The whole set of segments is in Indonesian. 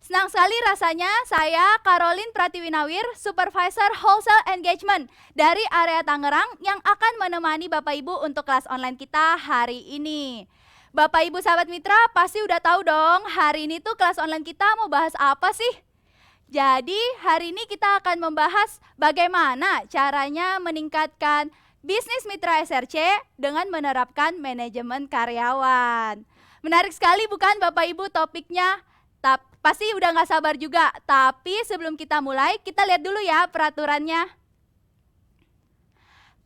Senang sekali rasanya saya Caroline Pratiwinawir, Supervisor Wholesale Engagement dari area Tangerang yang akan menemani Bapak Ibu untuk kelas online kita hari ini. Bapak Ibu sahabat mitra pasti udah tahu dong hari ini tuh kelas online kita mau bahas apa sih? Jadi hari ini kita akan membahas bagaimana caranya meningkatkan bisnis mitra SRC dengan menerapkan manajemen karyawan. Menarik sekali bukan Bapak Ibu topiknya? Pasti udah nggak sabar juga. Tapi sebelum kita mulai, kita lihat dulu ya peraturannya.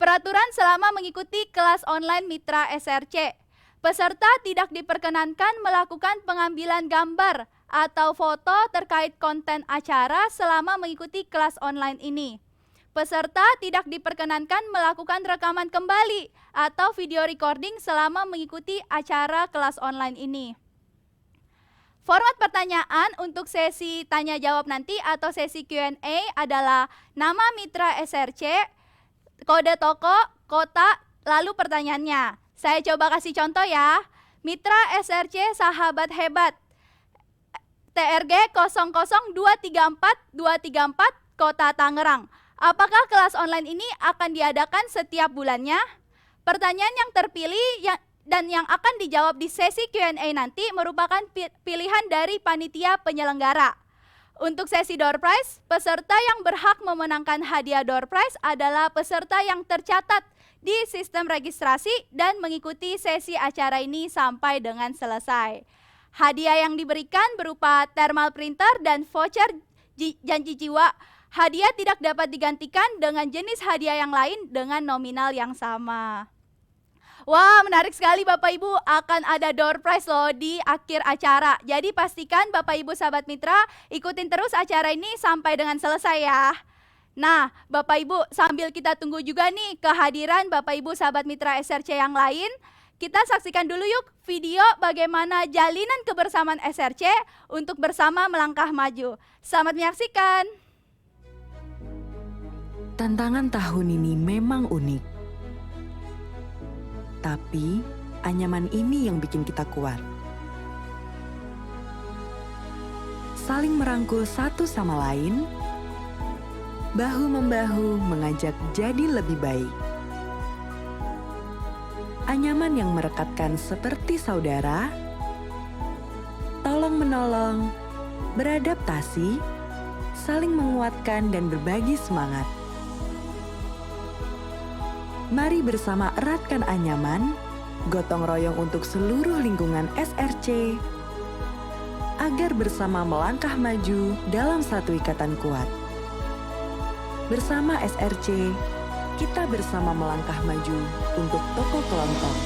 Peraturan selama mengikuti kelas online mitra SRC. Peserta tidak diperkenankan melakukan pengambilan gambar atau foto terkait konten acara selama mengikuti kelas online ini. Peserta tidak diperkenankan melakukan rekaman kembali atau video recording selama mengikuti acara kelas online ini. Format pertanyaan untuk sesi tanya jawab nanti atau sesi Q&A adalah nama mitra SRC, kode toko, kota, lalu pertanyaannya. Saya coba kasih contoh ya. Mitra SRC Sahabat Hebat, TRG 00234 Kota Tangerang. Apakah kelas online ini akan diadakan setiap bulannya? Pertanyaan yang terpilih dan yang akan dijawab di sesi Q&A nanti merupakan pilihan dari panitia penyelenggara. Untuk sesi door prize, peserta yang berhak memenangkan hadiah door prize adalah peserta yang tercatat di sistem registrasi dan mengikuti sesi acara ini sampai dengan selesai. Hadiah yang diberikan berupa thermal printer dan voucher janji jiwa. Hadiah tidak dapat digantikan dengan jenis hadiah yang lain dengan nominal yang sama. Wah, menarik sekali Bapak Ibu, akan ada door prize loh di akhir acara. Jadi pastikan Bapak Ibu sahabat mitra ikutin terus acara ini sampai dengan selesai ya. Nah, Bapak Ibu sambil kita tunggu juga nih kehadiran Bapak Ibu sahabat mitra SRC yang lain, kita saksikan dulu yuk video bagaimana jalinan kebersamaan SRC untuk bersama melangkah maju. Selamat menyaksikan. Tantangan tahun ini memang unik. Tapi, anyaman ini yang bikin kita kuat. Saling merangkul satu sama lain, bahu-membahu mengajak jadi lebih baik. Anyaman yang merekatkan seperti saudara, tolong-menolong, beradaptasi, saling menguatkan dan berbagi semangat. Mari bersama eratkan anyaman, gotong royong untuk seluruh lingkungan SRC, agar bersama melangkah maju dalam satu ikatan kuat. Bersama SRC, kita bersama melangkah maju untuk toko kelontong.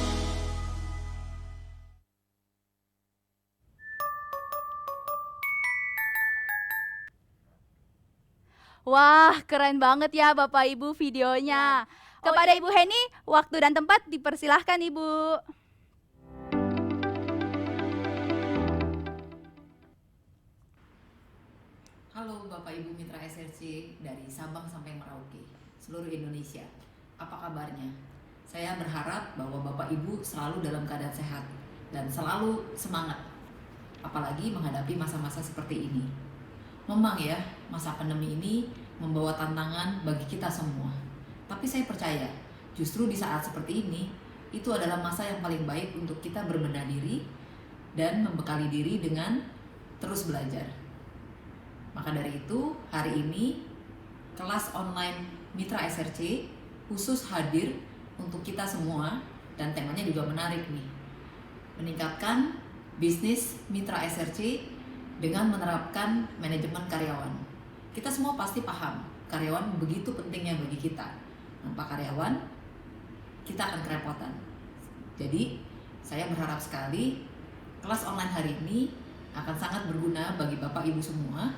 Wah, keren banget ya Bapak Ibu videonya. Kepada Ibu Heni, waktu dan tempat dipersilahkan Ibu. Halo Bapak Ibu Mitra SRC dari Sabang sampai Merauke, seluruh Indonesia. Apa kabarnya? Saya berharap bahwa Bapak Ibu selalu dalam keadaan sehat dan selalu semangat, apalagi menghadapi masa-masa seperti ini. Memang ya, masa pandemi ini membawa tantangan bagi kita semua. Tapi saya percaya, justru di saat seperti ini, itu adalah masa yang paling baik untuk kita berbenah diri dan membekali diri dengan terus belajar. Maka dari itu, hari ini kelas online Mitra SRC khusus hadir untuk kita semua dan temanya juga menarik nih. Meningkatkan bisnis Mitra SRC dengan menerapkan manajemen karyawan. Kita semua pasti paham, karyawan begitu pentingnya bagi kita. Tanpa karyawan, kita akan kerepotan. Jadi, saya berharap sekali kelas online hari ini akan sangat berguna bagi Bapak Ibu semua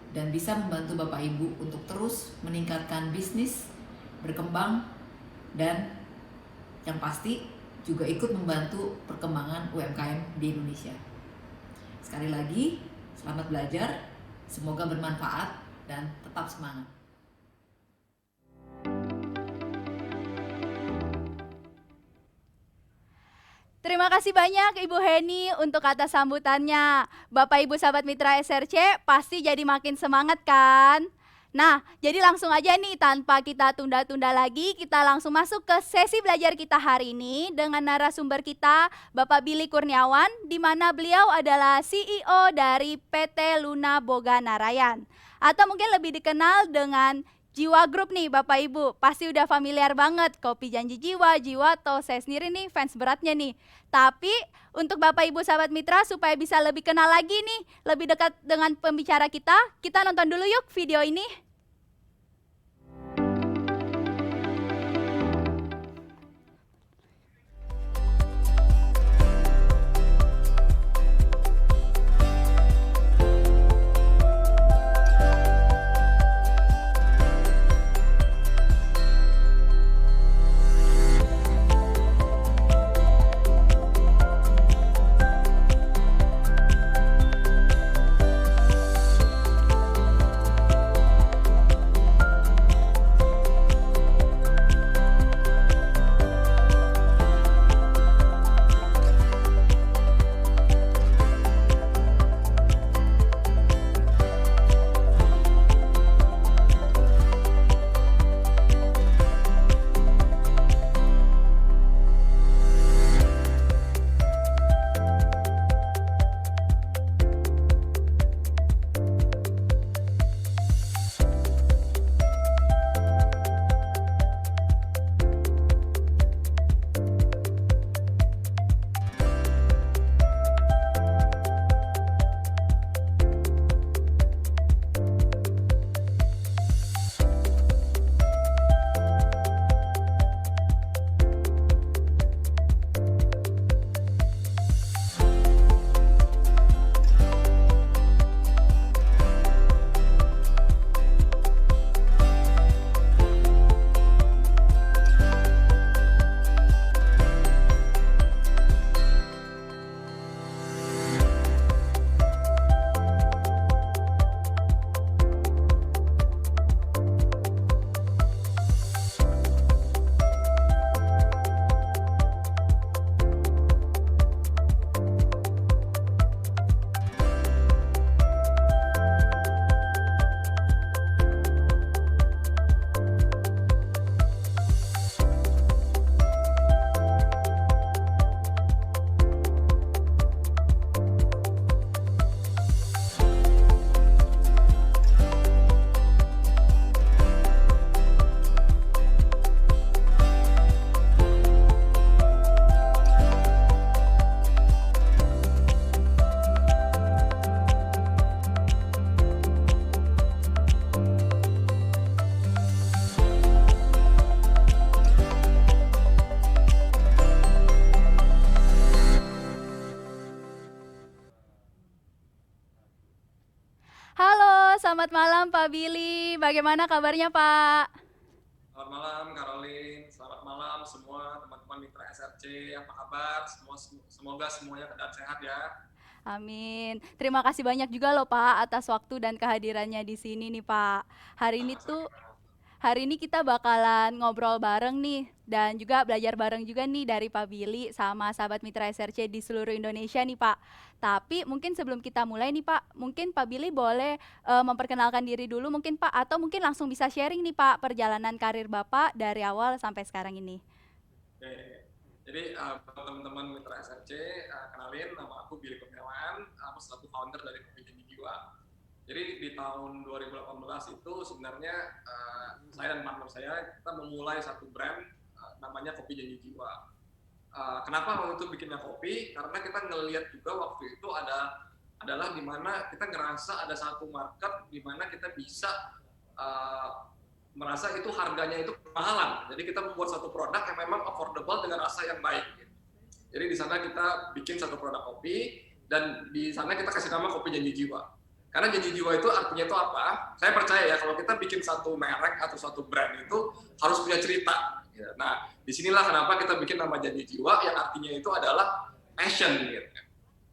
dan bisa membantu Bapak Ibu untuk terus meningkatkan bisnis, berkembang, dan yang pasti juga ikut membantu perkembangan UMKM di Indonesia. Sekali lagi, selamat belajar, semoga bermanfaat dan tetap semangat. Terima kasih banyak Ibu Heni untuk kata sambutannya. Bapak Ibu sahabat mitra SRC pasti jadi makin semangat kan? Nah, jadi langsung aja nih tanpa kita tunda-tunda lagi, kita langsung masuk ke sesi belajar kita hari ini dengan narasumber kita Bapak Billy Kurniawan, di mana beliau adalah CEO dari PT Luna Boga Narayan. Atau mungkin lebih dikenal dengan Jiwa Group nih Bapak Ibu, pasti udah familiar banget Kopi Janji Jiwa, Jiwa atau saya sendiri nih fans beratnya nih. Tapi untuk Bapak Ibu sahabat mitra supaya bisa lebih kenal lagi nih, lebih dekat dengan pembicara kita nonton dulu yuk video ini. Halo, selamat malam Pak Billy. Bagaimana kabarnya Pak? Selamat malam Caroline, selamat malam semua teman-teman mitra SRC, apa kabar? Semoga semuanya keadaan sehat ya. Amin. Terima kasih banyak juga loh Pak atas waktu dan kehadirannya di sini nih Pak. Hari ini kita bakalan ngobrol bareng nih dan juga belajar bareng juga nih dari Pak Billy sama sahabat mitra SRC di seluruh Indonesia nih Pak. Tapi mungkin sebelum kita mulai nih Pak, mungkin Pak Billy boleh memperkenalkan diri dulu mungkin Pak, atau mungkin langsung bisa sharing nih Pak perjalanan karir Bapak dari awal sampai sekarang ini. Oke. Jadi buat teman-teman mitra SRC, kenalin nama aku Billy Kurniawan, aku selaku founder dari Kopi Janji Jiwa. Jadi di tahun 2018 itu sebenarnya saya dan partner saya kita memulai satu brand namanya Kopi Janji Jiwa. Kenapa waktu itu bikinnya kopi? Karena kita ngelihat juga waktu itu adalah di mana kita ngerasa ada satu market di mana kita bisa merasa itu harganya itu kemahalan. Jadi kita membuat satu produk yang memang affordable dengan rasa yang baik. Jadi di sana kita bikin satu produk kopi dan di sana kita kasih nama Kopi Janji Jiwa. Karena janji jiwa itu artinya itu apa? Saya percaya ya kalau kita bikin satu merek atau satu brand itu harus punya cerita. Nah, disinilah kenapa kita bikin nama janji jiwa yang artinya itu adalah passion.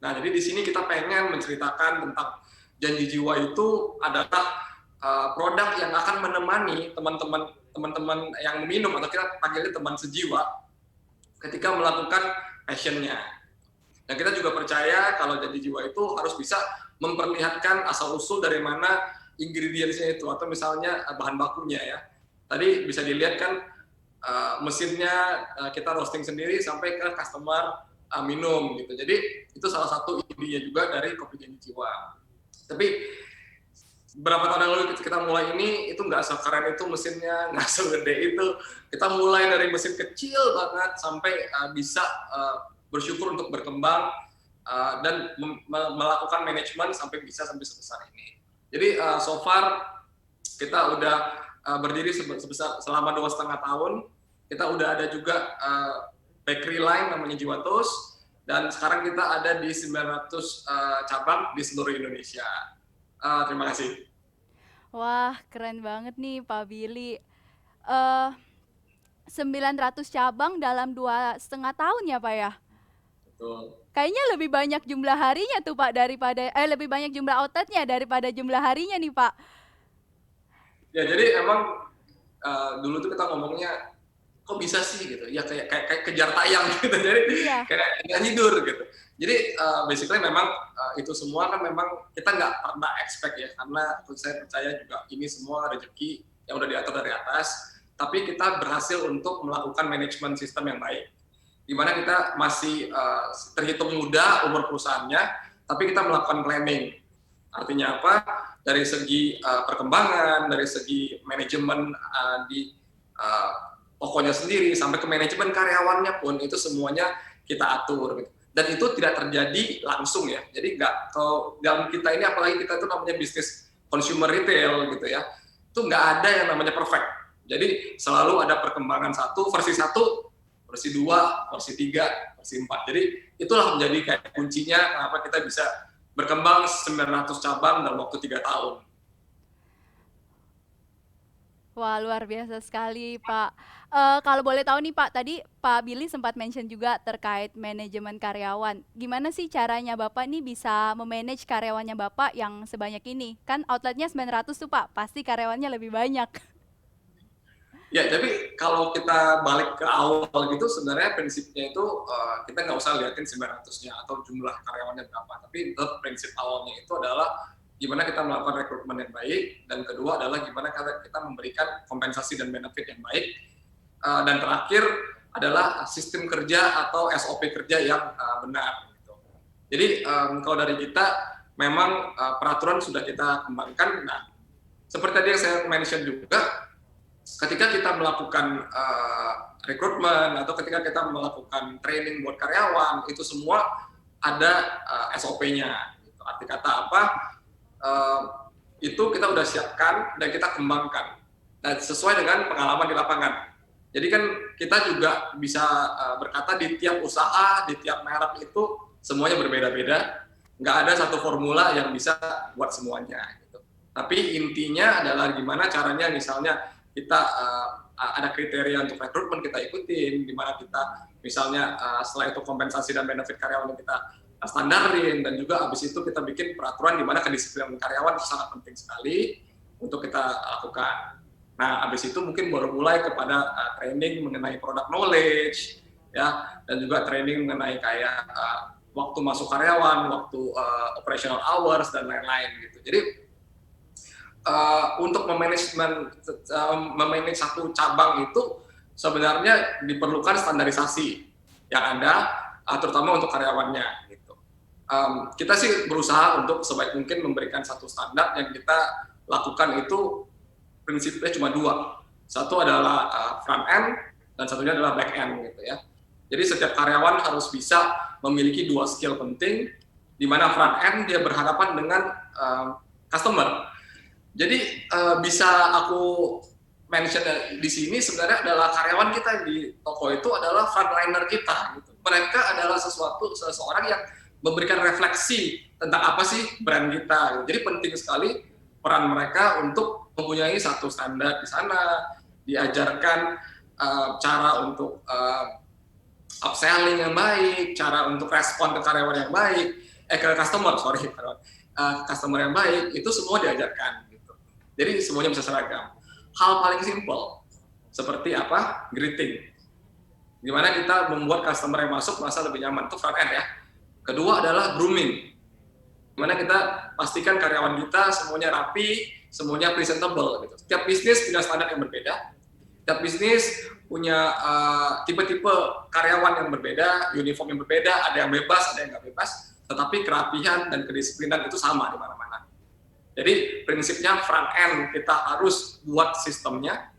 Nah, jadi di sini kita pengen menceritakan tentang janji jiwa itu adalah produk yang akan menemani teman-teman yang meminum atau kita panggilnya teman sejiwa ketika melakukan passionnya. Dan kita juga percaya kalau jadi jiwa itu harus bisa memperlihatkan asal-usul dari mana ingredients-nya itu, atau misalnya bahan bakunya ya. Tadi bisa dilihat kan mesinnya kita roasting sendiri sampai ke customer minum gitu. Jadi itu salah satu idenya juga dari Kopi Janji Jiwa. Tapi berapa tahun yang lalu kita mulai ini itu nggak sekeren itu mesinnya, nggak segede itu. Kita mulai dari mesin kecil banget sampai bisa bersyukur untuk berkembang dan melakukan manajemen sampai bisa sampai sebesar ini. Jadi so far kita udah berdiri selama 2,5 tahun. Kita udah ada juga bakery line namanya Jiwa Toast, dan sekarang kita ada di 900 cabang di seluruh Indonesia. Terima kasih. Wah, keren banget nih Pak Billy. Eh 900 cabang dalam 2,5 tahun ya Pak ya? Betul. Kayaknya lebih banyak jumlah harinya tuh Pak daripada lebih banyak jumlah outletnya daripada jumlah harinya nih Pak. Ya jadi emang dulu tuh kita ngomongnya kok bisa sih gitu, ya kayak kejar tayang gitu, jadi Iya. kayak nggak tidur gitu. Jadi basically memang itu semua kan memang kita nggak pernah expect ya, karena saya percaya juga ini semua rezeki yang udah diatur dari atas, tapi kita berhasil untuk melakukan manajemen sistem yang baik, di mana kita masih terhitung muda umur perusahaannya, tapi kita melakukan planning. Artinya apa? Dari segi perkembangan, dari segi manajemen di tokonya sendiri, sampai ke manajemen karyawannya pun itu semuanya kita atur. Gitu. Dan itu tidak terjadi langsung ya. Jadi nggak, kalau dalam kita ini, apalagi kita itu namanya bisnis consumer retail gitu ya, itu nggak ada yang namanya perfect. Jadi selalu ada perkembangan versi 1, versi 2, versi 3, versi 4. Jadi itulah menjadi kayak kuncinya kenapa kita bisa berkembang 900 cabang dalam waktu 3 tahun. Wah, luar biasa sekali, Pak. Kalau boleh tahu nih, Pak, tadi Pak Billy sempat mention juga terkait manajemen karyawan. Gimana sih caranya Bapak nih bisa memanage karyawannya Bapak yang sebanyak ini? Kan outletnya 900 tuh, Pak. Pasti karyawannya lebih banyak. Ya, tapi kalau kita balik ke awal gitu, sebenarnya prinsipnya itu kita nggak usah liatin 900-nya atau jumlah karyawannya berapa. Tapi tetap prinsip awalnya itu adalah gimana kita melakukan rekrutmen yang baik, dan kedua adalah gimana kita memberikan kompensasi dan benefit yang baik, dan terakhir adalah sistem kerja atau SOP kerja yang benar. Gitu. Jadi kalau dari kita memang peraturan sudah kita kembangkan. Nah, seperti tadi yang saya mention juga, ketika kita melakukan rekrutmen atau ketika kita melakukan training buat karyawan, itu semua ada SOP-nya. Gitu. Arti kata apa? Itu kita udah siapkan dan kita kembangkan dan sesuai dengan pengalaman di lapangan. Jadi kan kita juga bisa berkata di tiap usaha, di tiap merek itu semuanya berbeda-beda, nggak ada satu formula yang bisa buat semuanya gitu. Tapi intinya adalah gimana caranya, misalnya kita ada kriteria untuk rekrutmen kita ikutin, gimana kita misalnya setelah itu kompensasi dan benefit karyawan kita standarin, dan juga habis itu kita bikin peraturan di mana kedisiplinan karyawan sangat penting sekali untuk kita lakukan. Nah, habis itu mungkin baru mulai kepada training mengenai product knowledge, ya, dan juga training mengenai kayak waktu masuk karyawan, waktu operational hours dan lain-lain gitu. Jadi untuk memanage satu cabang itu sebenarnya diperlukan standarisasi yang ada, terutama untuk karyawannya. Kita sih berusaha untuk sebaik mungkin memberikan satu standar yang kita lakukan itu prinsipnya cuma 2. Satu adalah front end dan satunya adalah back end gitu ya. Jadi setiap karyawan harus bisa memiliki 2 skill penting, di mana front end dia berhadapan dengan customer. Jadi bisa aku mention di sini sebenarnya adalah karyawan kita di toko itu adalah frontliner kita gitu. Mereka adalah seseorang yang memberikan refleksi tentang apa sih brand kita. Jadi penting sekali peran mereka untuk mempunyai satu standar di sana, diajarkan cara untuk upselling yang baik, cara untuk respon ke karyawan yang baik, ke customer yang baik, itu semua diajarkan. Gitu. Jadi semuanya bisa seragam. Hal paling simple seperti apa? Greeting. Gimana kita membuat customer yang masuk merasa lebih nyaman, itu front end ya. Kedua adalah grooming, gimana kita pastikan karyawan kita semuanya rapi, semuanya presentable gitu. Setiap bisnis punya standar yang berbeda, setiap bisnis punya tipe-tipe karyawan yang berbeda, uniform yang berbeda, ada yang bebas, ada yang nggak bebas, tetapi kerapihan dan kedisiplinan itu sama di mana-mana. Jadi prinsipnya front end kita harus buat sistemnya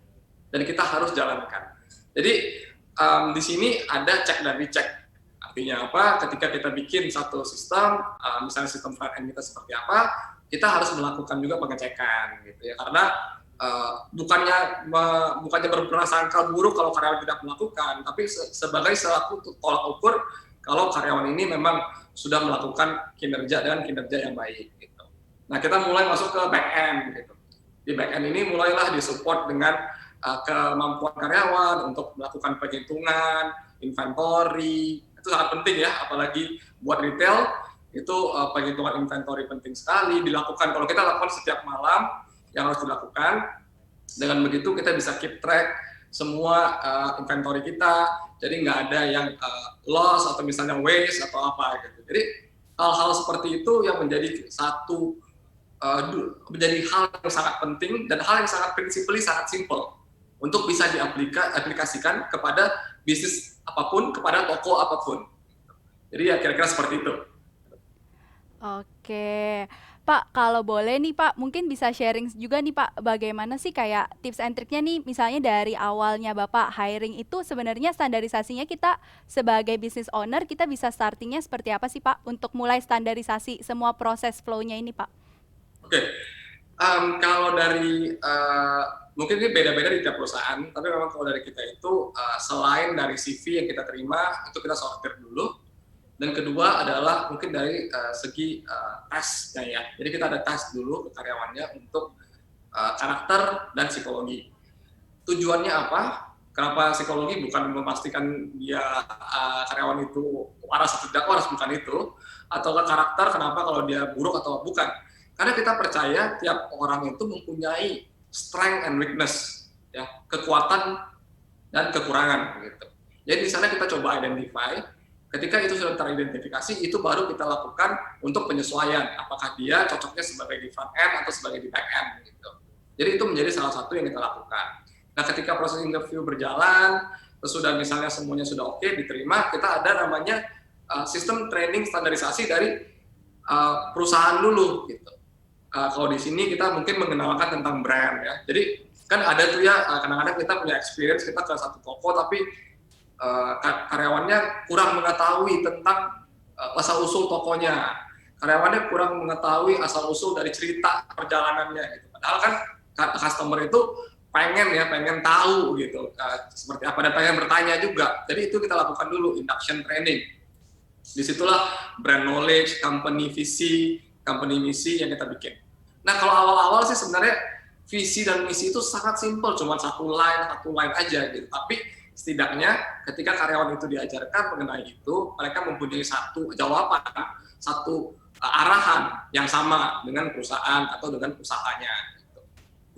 dan kita harus jalankan. Jadi di sini ada cek dan recheck. Artinya apa? Ketika kita bikin satu sistem, misalnya sistem front end kita seperti apa, kita harus melakukan juga pengecekan, gitu ya. Karena bukannya berprasangka buruk kalau karyawan tidak melakukan, tapi sebagai selaku tolak ukur kalau karyawan ini memang sudah melakukan kinerja dan kinerja yang baik. Gitu. Nah, kita mulai masuk ke back end. Gitu. Di back end ini mulailah disupport dengan kemampuan karyawan untuk melakukan penghitungan, inventory, itu sangat penting ya, apalagi buat retail, itu penghitungan inventory penting sekali, dilakukan, kalau kita lakukan setiap malam, yang harus dilakukan, dengan begitu kita bisa keep track semua inventory kita, jadi nggak ada yang loss atau misalnya waste atau apa gitu. Jadi hal-hal seperti itu yang menjadi menjadi hal yang sangat penting dan hal yang sangat prinsipally sangat simple untuk bisa diaplikasikan kepada bisnis apapun, kepada toko apapun. Jadi ya kira-kira seperti itu. Oke, Pak, kalau boleh nih Pak, mungkin bisa sharing juga nih Pak, bagaimana sih kayak tips and triknya nih, misalnya dari awalnya Bapak hiring itu sebenarnya standarisasinya kita sebagai business owner, kita bisa startingnya seperti apa sih Pak, untuk mulai standarisasi semua proses flow-nya ini Pak? Oke, kalau dari mungkin ini beda-beda di tiap perusahaan, tapi memang kalau dari kita itu selain dari CV yang kita terima itu kita sortir dulu, dan kedua adalah mungkin dari segi tesnya ya. Jadi kita ada tes dulu ke karyawannya untuk karakter dan psikologi. Tujuannya apa? Kenapa psikologi? Bukan memastikan dia karyawan itu waras atau tidak waras, bukan itu. Atau karakter, kenapa kalau dia buruk atau bukan? Karena kita percaya tiap orang itu mempunyai strength and weakness, ya, kekuatan dan kekurangan gitu. Jadi di sana kita coba identify, ketika itu sudah teridentifikasi, itu baru kita lakukan untuk penyesuaian, apakah dia cocoknya sebagai di front end atau sebagai di back end gitu. Jadi itu menjadi salah satu yang kita lakukan. Nah, ketika proses interview berjalan, sudah misalnya semuanya sudah oke, diterima, kita ada namanya sistem training standarisasi dari perusahaan dulu gitu. Kalau di sini kita mungkin mengenalkan tentang brand ya. Jadi kan ada tuh ya kadang-kadang kita punya experience, kita ke satu toko tapi karyawannya kurang mengetahui tentang asal-usul tokonya. Karyawannya kurang mengetahui asal-usul dari cerita perjalanannya gitu. Padahal kan customer itu pengen tahu gitu seperti apa dan pengen bertanya juga. Jadi itu kita lakukan dulu induction training. Disitulah brand knowledge, company visi, company misi yang kita bikin. Nah, kalau awal-awal sih sebenarnya visi dan misi itu sangat simpel, cuma satu line aja gitu. Tapi setidaknya ketika karyawan itu diajarkan mengenai itu, mereka mempunyai satu jawaban, satu arahan yang sama dengan perusahaan atau dengan usahanya. Gitu.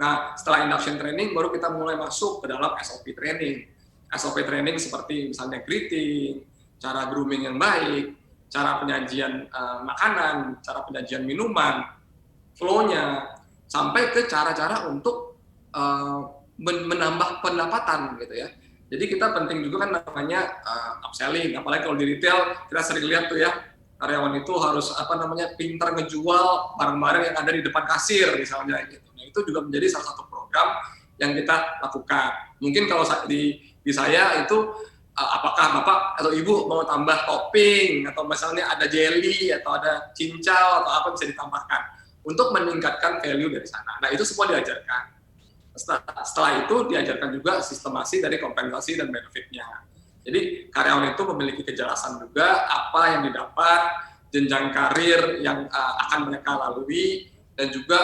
Nah, setelah induction training, baru kita mulai masuk ke dalam SOP training. SOP training seperti misalnya greeting, cara grooming yang baik, cara penyajian makanan, cara penyajian minuman, flow-nya, sampai ke cara-cara untuk menambah pendapatan gitu ya. Jadi kita penting juga kan namanya upselling, apalagi kalau di retail kita sering lihat tuh ya, karyawan itu harus pintar ngejual barang-barang yang ada di depan kasir misalnya gitu. Nah, itu juga menjadi salah satu program yang kita lakukan. Mungkin kalau di saya itu apakah Bapak atau Ibu mau tambah topping atau misalnya ada jelly atau ada cincau atau apa bisa ditambahkan untuk meningkatkan value dari sana. Nah, itu semua diajarkan. Setelah itu diajarkan juga sistemasi dari kompensasi dan benefitnya. Jadi karyawan itu memiliki kejelasan juga apa yang didapat, jenjang karir yang akan mereka lalui, dan juga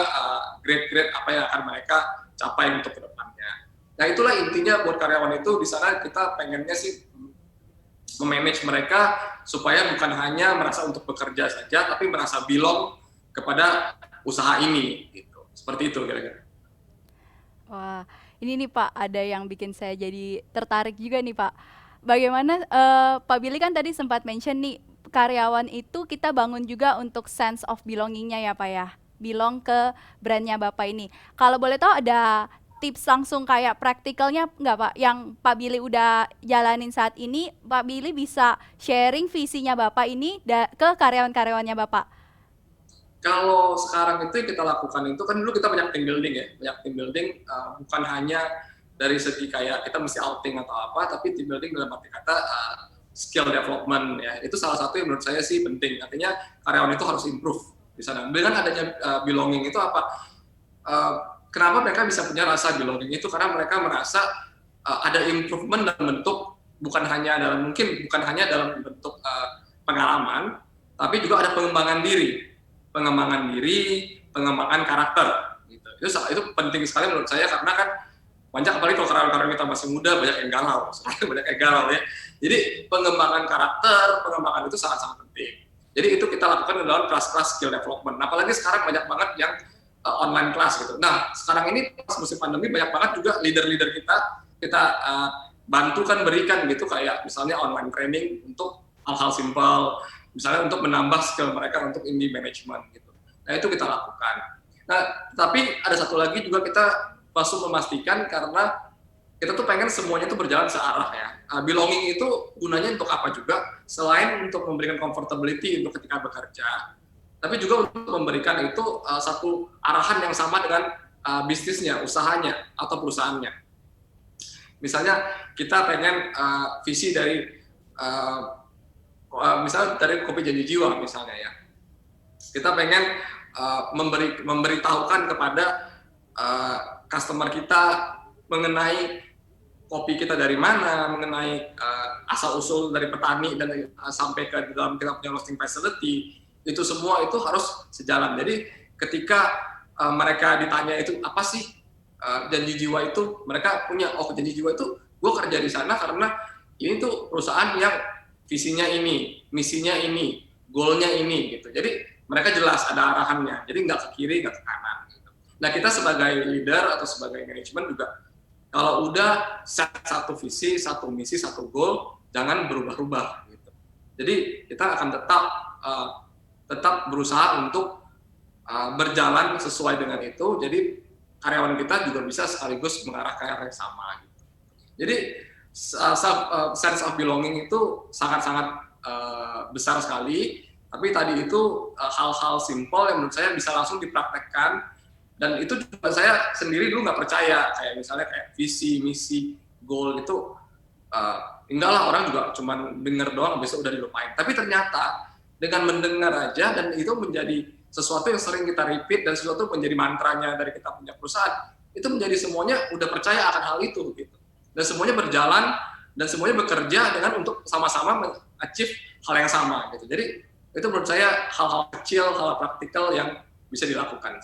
grade-grade apa yang akan mereka capai untuk kedepannya. Nah, itulah intinya buat karyawan itu di sana kita pengennya sih memanage mereka supaya bukan hanya merasa untuk bekerja saja, tapi merasa belong kepada usaha ini gitu. Seperti itu kira-kira. Wah, ini nih Pak, ada yang bikin saya jadi tertarik juga nih Pak. bagaimana Pak Billy kan tadi sempat mention nih, karyawan itu kita bangun juga untuk sense of belongingnya ya Pak ya, belong ke brandnya Bapak ini. Kalau boleh tahu ada tips langsung kayak praktikalnya nggak Pak, yang Pak Billy udah jalanin saat ini, Pak Billy bisa sharing visinya Bapak ini ke karyawan-karyawannya Bapak. Kalau sekarang itu yang kita lakukan itu kan dulu kita banyak team building ya, banyak team building bukan hanya dari segi kayak kita mesti outing atau apa, tapi team building dalam arti kata skill development ya, itu salah satu yang menurut saya sih penting. Artinya karyawan itu harus improve di sana. Dengan adanya belonging itu apa? Kenapa mereka bisa punya rasa belonging itu? Karena mereka merasa ada improvement dalam bentuk bukan hanya dalam bentuk pengalaman, tapi juga ada pengembangan diri, pengembangan karakter. Gitu. Itu penting sekali menurut saya karena kan banyak, apalagi kalau karyawan-karyawan kita masih muda, banyak yang galau ya. Jadi pengembangan karakter, pengembangan itu sangat-sangat penting. Jadi itu kita lakukan dalam kelas-kelas skill development. Nah, apalagi sekarang banyak banget yang online class gitu. Nah, sekarang ini pas musim pandemi banyak banget juga leader-leader kita bantu kan berikan gitu, kayak misalnya online training untuk hal-hal simpel, misalnya untuk menambah skill mereka untuk indie management gitu. Nah, itu kita lakukan. Nah, tapi ada satu lagi juga kita masuk memastikan karena kita tuh pengen semuanya tuh berjalan searah ya. Belonging itu gunanya untuk apa juga? Selain untuk memberikan comfortability untuk ketika bekerja, tapi juga untuk memberikan itu satu arahan yang sama dengan bisnisnya, usahanya, atau perusahaannya. Misalnya kita pengen visi dari misalnya dari Kopi Janji Jiwa misalnya ya. Kita pengen memberitahukan kepada customer kita mengenai kopi kita dari mana, mengenai asal-usul dari petani dan sampai ke dalam kita punya roasting facility, itu semua itu harus sejalan. Jadi ketika mereka ditanya itu apa sih Janji Jiwa itu, mereka punya, oh Janji Jiwa itu gue kerja di sana karena ini tuh perusahaan yang visinya ini, misinya ini, goalnya ini gitu. Jadi mereka jelas ada arahannya, jadi nggak ke kiri, nggak ke kanan. Gitu. Nah kita sebagai leader atau sebagai manajemen juga, kalau udah set satu visi, satu misi, satu goal, jangan berubah-ubah. Gitu. Jadi kita akan tetap berusaha untuk berjalan sesuai dengan itu. Jadi karyawan kita juga bisa sekaligus mengarah ke arah yang sama. Gitu. Jadi sense of belonging itu sangat-sangat besar sekali. Tapi tadi itu hal-hal simpel yang menurut saya bisa langsung dipraktekkan, dan itu juga saya sendiri dulu nggak percaya, kayak misalnya kayak visi, misi, goal itu enggak lah, orang juga cuma denger doang besok udah dilupain. Tapi ternyata dengan mendengar aja dan itu menjadi sesuatu yang sering kita repeat dan sesuatu menjadi mantranya dari kita punya perusahaan, itu menjadi semuanya udah percaya akan hal itu gitu. Dan semuanya berjalan dan semuanya bekerja dengan untuk sama-sama mengachieve hal yang sama gitu. Jadi itu menurut saya hal-hal kecil, hal praktikal yang bisa dilakukan.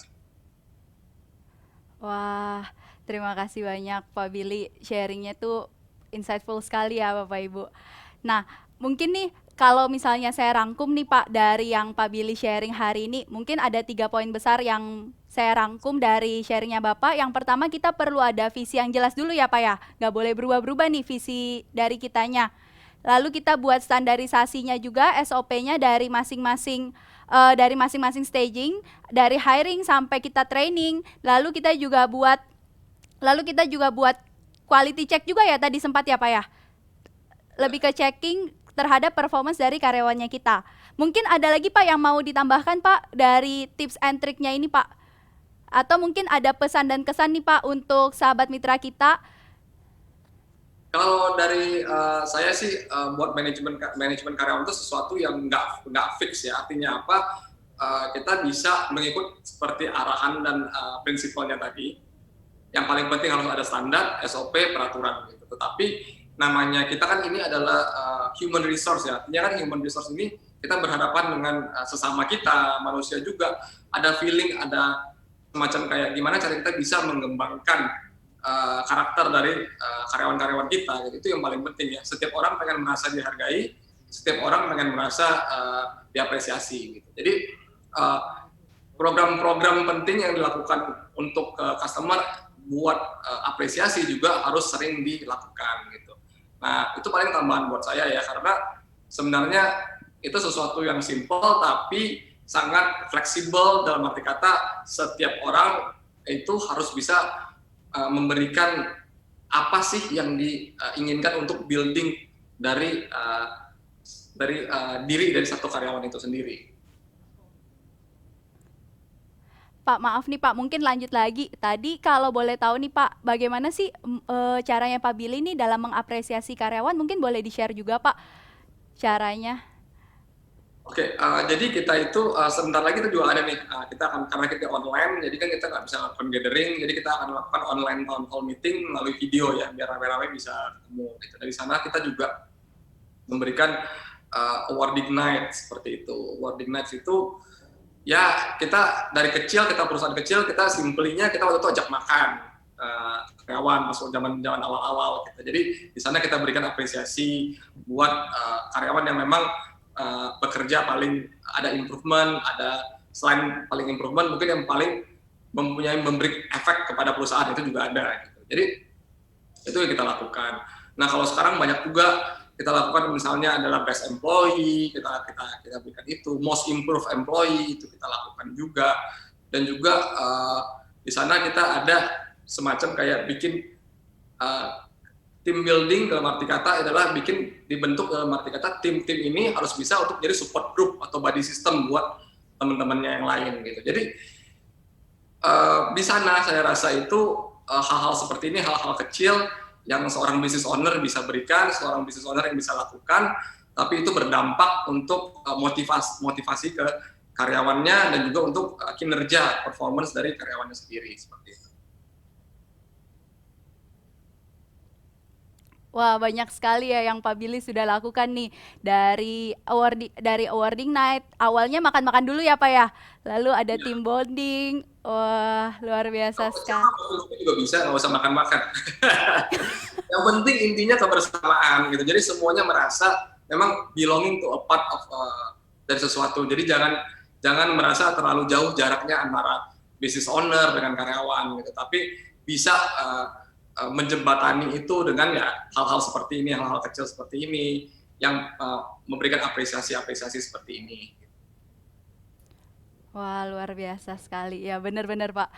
Wah, terima kasih banyak Pak Billy, sharingnya tuh insightful sekali ya Bapak Ibu. Nah, mungkin nih kalau misalnya saya rangkum nih Pak dari yang Pak Billy sharing hari ini, mungkin ada 3 poin besar yang saya rangkum dari sharingnya Bapak. Yang pertama, kita perlu ada visi yang jelas dulu ya Pak ya, nggak boleh berubah-berubah nih visi dari kitanya. Lalu kita buat standarisasinya juga, SOP-nya dari masing-masing staging, dari hiring sampai kita training. Lalu kita juga buat quality check juga ya, tadi sempat ya Pak ya. Lebih ke checking terhadap performance dari karyawannya kita. Mungkin ada lagi Pak yang mau ditambahkan Pak dari tips and trick-nya ini Pak. Atau mungkin ada pesan dan kesan nih Pak untuk sahabat mitra kita. Kalau dari saya sih buat manajemen karyawan itu sesuatu yang nggak fix ya. Artinya apa? Kita bisa mengikut seperti arahan dan prinsipalnya tadi. Yang paling penting harus ada standar, SOP, peraturan gitu. Tetapi namanya kita kan ini adalah human resource ya. Artinya kan human resource ini kita berhadapan dengan sesama kita, manusia juga. Ada feeling, ada semacam kayak gimana cara kita bisa mengembangkan karakter dari karyawan-karyawan kita, gitu. Itu yang paling penting ya. Setiap orang pengen merasa dihargai, setiap orang pengen merasa diapresiasi. Gitu. Jadi program-program penting yang dilakukan untuk customer buat apresiasi juga harus sering dilakukan. Gitu. Nah, itu paling tambahan buat saya ya, karena sebenarnya itu sesuatu yang simple tapi sangat fleksibel, dalam arti kata setiap orang itu harus bisa memberikan apa sih yang diinginkan untuk building dari diri dari satu karyawan itu sendiri. Pak, maaf nih Pak, mungkin lanjut lagi. Tadi kalau boleh tahu nih Pak, bagaimana sih caranya Pak Billy nih dalam mengapresiasi karyawan? Mungkin boleh di-share juga Pak caranya. Oke, jadi kita itu sebentar lagi itu juga ada nih, kita akan, karena kita online, jadi kan kita nggak bisa lakukan gathering, jadi kita akan lakukan online town hall meeting melalui video ya, biar rame-rame bisa ketemu. Gitu. Dari sana kita juga memberikan awarding night seperti itu. Awarding night itu ya kita dari kecil, kita perusahaan kecil, kita simpelnya kita waktu itu ajak makan karyawan masuk zaman awal-awal gitu. Jadi di sana kita berikan apresiasi buat karyawan yang memang bekerja paling ada improvement, ada selain paling improvement mungkin yang paling memberi efek kepada perusahaan itu juga ada gitu. Jadi itu yang kita lakukan. Nah, kalau sekarang banyak juga kita lakukan, misalnya adalah best employee, kita berikan itu, most improved employee itu kita lakukan juga. Dan juga di sana kita ada semacam kayak bikin team building, dalam arti kata adalah dibentuk dalam arti kata tim-tim ini harus bisa untuk jadi support group atau body system buat teman-temannya yang lain gitu. Jadi di sana saya rasa itu hal-hal seperti ini, hal-hal kecil yang seorang business owner bisa berikan, seorang business owner yang bisa lakukan, tapi itu berdampak untuk motivasi ke karyawannya dan juga untuk kinerja performance dari karyawannya sendiri seperti itu. Wah, banyak sekali ya yang Pak Billy sudah lakukan nih dari awarding night. Awalnya makan-makan dulu ya Pak ya. Lalu ada team bonding. Wah, luar biasa sekali. Juga bisa, nggak usah makan-makan. Yang penting intinya kebersamaan gitu. Jadi semuanya merasa memang belonging to a part of dari sesuatu. Jadi jangan merasa terlalu jauh jaraknya antara business owner dengan karyawan gitu. Tapi bisa menjembatani itu dengan ya hal-hal seperti ini, hal-hal kecil seperti ini yang memberikan apresiasi seperti ini. Wah, luar biasa sekali. Ya, benar-benar Pak.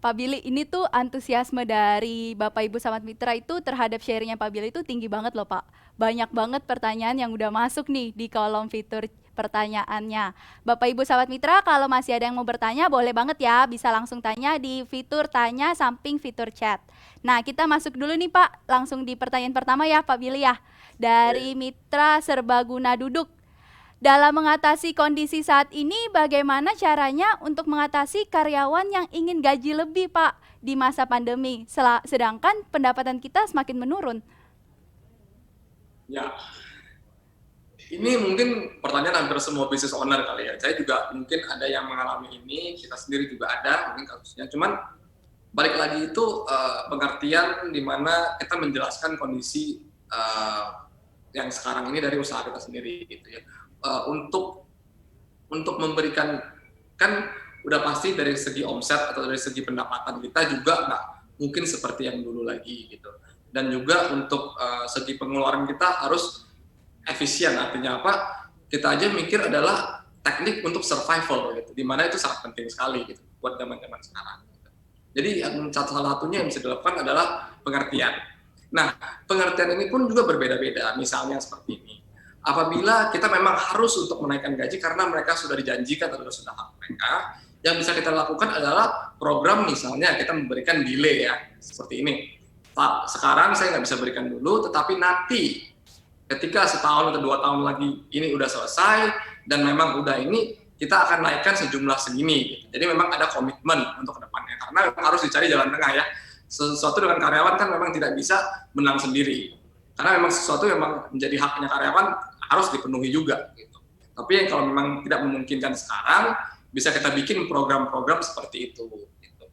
Pak Billy, ini tuh antusiasme dari Bapak Ibu Sahabat Mitra itu terhadap sharingnya Pak Billy itu tinggi banget loh Pak. Banyak banget pertanyaan yang udah masuk nih di kolom fitur pertanyaannya. Bapak Ibu Sahabat Mitra, kalau masih ada yang mau bertanya boleh banget ya, bisa langsung tanya di fitur tanya samping fitur chat. Nah, kita masuk dulu nih Pak, langsung di pertanyaan pertama ya Pak Billy ya. Dari Mitra Serbaguna Duduk. Dalam mengatasi kondisi saat ini, bagaimana caranya untuk mengatasi karyawan yang ingin gaji lebih Pak di masa pandemi, sedangkan pendapatan kita semakin menurun? Ya, ini mungkin pertanyaan hampir semua business owner kali ya. Saya juga mungkin ada yang mengalami ini, kita sendiri juga ada mungkin kasusnya. Cuman balik lagi itu pengertian di mana kita menjelaskan kondisi yang sekarang ini dari usaha kita sendiri gitu ya. Untuk memberikan, kan udah pasti dari segi omset atau dari segi pendapatan kita juga nggak mungkin seperti yang dulu lagi gitu. Dan juga untuk segi pengeluaran kita harus efisien, artinya apa? Kita aja mikir adalah teknik untuk survival gitu, dimana itu sangat penting sekali gitu buat zaman-zaman sekarang. Gitu. Jadi salah satunya yang bisa dilakukan adalah pengertian. Nah, pengertian ini pun juga berbeda-beda. Misalnya seperti ini. Apabila kita memang harus untuk menaikkan gaji karena mereka sudah dijanjikan atau sudah hak mereka, yang bisa kita lakukan adalah program, misalnya kita memberikan delay ya, seperti ini. Pak, sekarang saya nggak bisa berikan dulu, tetapi nanti ketika setahun atau 2 tahun lagi ini udah selesai dan memang udah ini, kita akan naikkan sejumlah segini. Gitu. Jadi memang ada komitmen untuk kedepannya karena harus dicari jalan tengah ya. Sesuatu dengan karyawan kan memang tidak bisa menang sendiri. Karena memang sesuatu yang memang menjadi haknya karyawan harus dipenuhi juga gitu. Tapi kalau memang tidak memungkinkan sekarang, bisa kita bikin program-program seperti itu gitu.